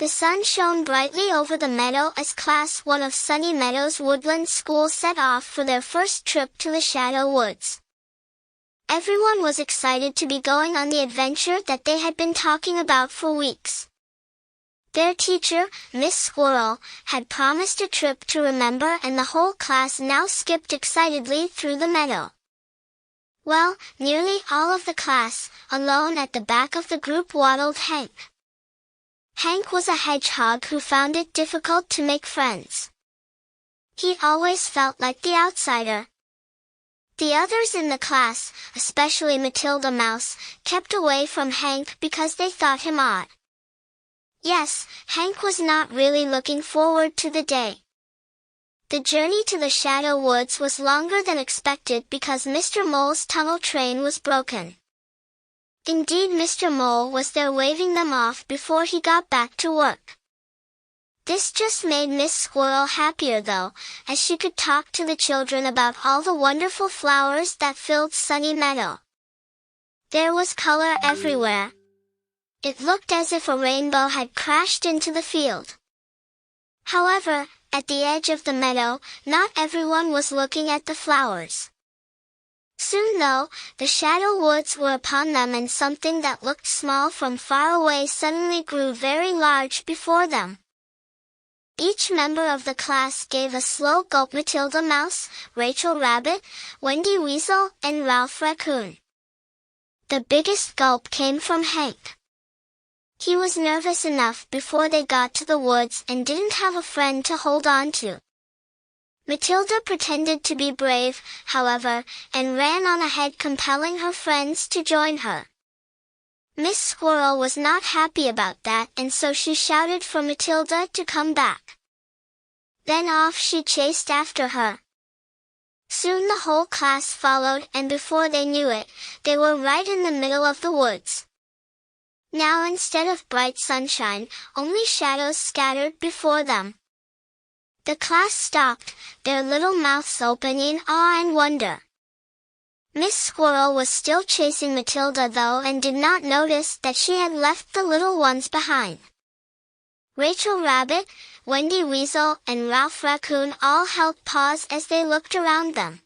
The sun shone brightly over the meadow as Class 1 of Sunny Meadows Woodland School set off for their first trip to the Shadow Woods. Everyone was excited to be going on the adventure that they had been talking about for weeks. Their teacher, Miss Squirrel, had promised a trip to remember, and the whole class now skipped excitedly through the meadow. Well, nearly all of the class, alone at the back of the group, waddled Hank. Hank was a hedgehog who found it difficult to make friends. He always felt like the outsider. The others in the class, especially Matilda Mouse, kept away from Hank because they thought him odd. Yes, Hank was not really looking forward to the day. The journey to the Shadow Woods was longer than expected because Mr. Mole's tunnel train was broken. Indeed, Mr. Mole was there waving them off before he got back to work. This just made Miss Squirrel happier though, as she could talk to the children about all the wonderful flowers that filled Sunny Meadow. There was color everywhere. It looked as if a rainbow had crashed into the field. However, at the edge of the meadow, not everyone was looking at the flowers. Soon though, the Shadow Woods were upon them, and something that looked small from far away suddenly grew very large before them. Each member of the class gave a slow gulp: Matilda Mouse, Rachel Rabbit, Wendy Weasel, and Ralph Raccoon. The biggest gulp came from Hank. He was nervous enough before they got to the woods and didn't have a friend to hold on to. Matilda pretended to be brave, however, and ran on ahead, compelling her friends to join her. Miss Squirrel was not happy about that, and so she shouted for Matilda to come back. Then off she chased after her. Soon the whole class followed, and before they knew it, they were right in the middle of the woods. Now instead of bright sunshine, only shadows scattered before them. The class stopped, their little mouths open in awe and wonder. Miss Squirrel was still chasing Matilda though, and did not notice that she had left the little ones behind. Rachel Rabbit, Wendy Weasel, and Ralph Raccoon all held pause as they looked around them.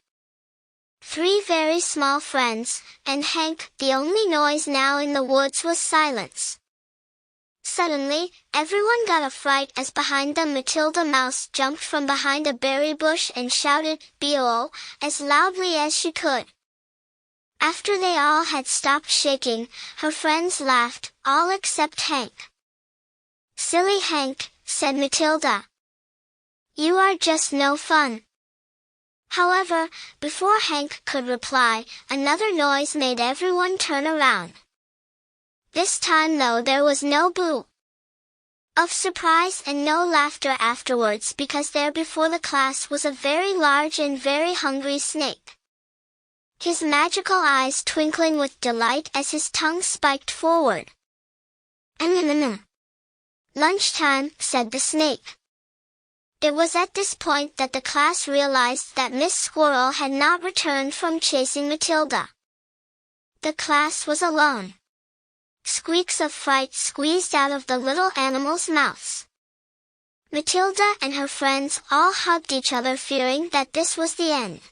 3 very small friends, and Hank. The only noise now in the woods was silence. Suddenly, everyone got a fright as behind them Matilda Mouse jumped from behind a berry bush and shouted, "B-O-O," as loudly as she could. After they all had stopped shaking, her friends laughed, all except Hank. "Silly Hank," said Matilda. "You are just no fun." However, before Hank could reply, another noise made everyone turn around. This time though, there was no boo of surprise and no laughter afterwards, because there before the class was a very large and very hungry snake. His magical eyes twinkling with delight as his tongue spiked forward. "Lunchtime," said the snake. It was at this point that the class realized that Miss Squirrel had not returned from chasing Matilda. The class was alone. Squeaks of fright squeezed out of the little animals' mouths. Matilda and her friends all hugged each other, fearing that this was the end.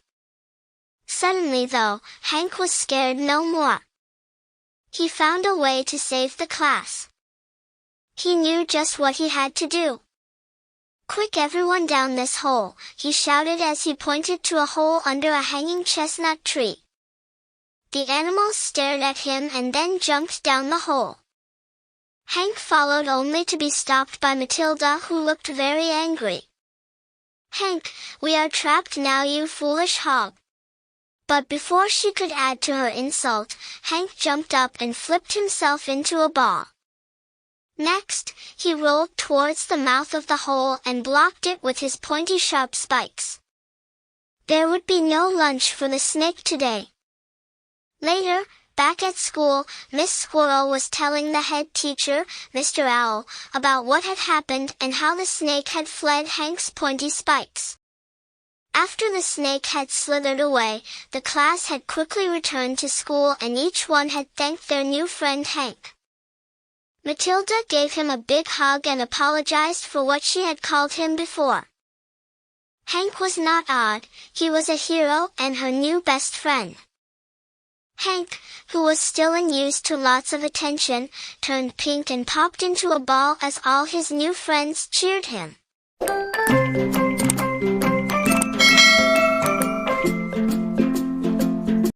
Suddenly though, Hank was scared no more. He found a way to save the class. He knew just what he had to do. "Quick everyone down this hole," he shouted as he pointed to a hole under a hanging chestnut tree. The animals stared at him and then jumped down the hole. Hank followed, only to be stopped by Matilda, who looked very angry. "Hank, we are trapped now, you foolish hog." But before she could add to her insult, Hank jumped up and flipped himself into a ball. Next, he rolled towards the mouth of the hole and blocked it with his pointy sharp spikes. There would be no lunch for the snake today. Later, back at school, Miss Squirrel was telling the head teacher, Mr. Owl, about what had happened and how the snake had fled Hank's pointy spikes. After the snake had slithered away, the class had quickly returned to school and each one had thanked their new friend Hank. Matilda gave him a big hug and apologized for what she had called him before. Hank was not odd, he was a hero and her new best friend. Hank, who was still unused to lots of attention, turned pink and popped into a ball as all his new friends cheered him.